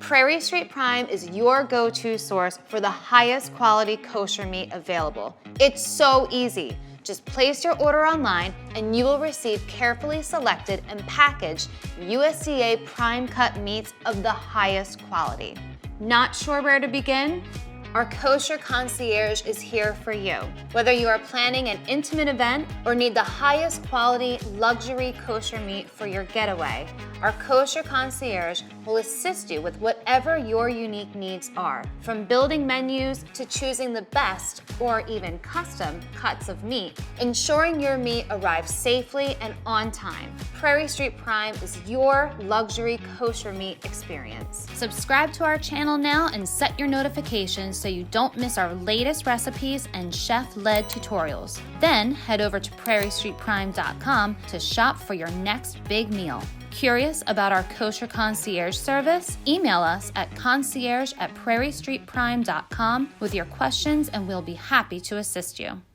Prairie Street Prime is your go-to source for the highest quality kosher meat available. It's so easy. Just place your order online and you will receive carefully selected and packaged USDA prime cut meats of the highest quality. Not sure where to begin? Our Kosher Concierge is here for you. Whether you are planning an intimate event or need the highest quality luxury kosher meat for your getaway, our Kosher Concierge will assist you with whatever your unique needs are, from building menus to choosing the best or even custom cuts of meat, ensuring your meat arrives safely and on time. Prairie Street Prime is your luxury kosher meat experience. Subscribe to our channel now and set your notifications so you don't miss our latest recipes and chef-led tutorials. Then head over to prairiestreetprime.com to shop for your next big meal. Curious about our Kosher Concierge service? Email us at concierge@prairiestreetprime.com with your questions and we'll be happy to assist you.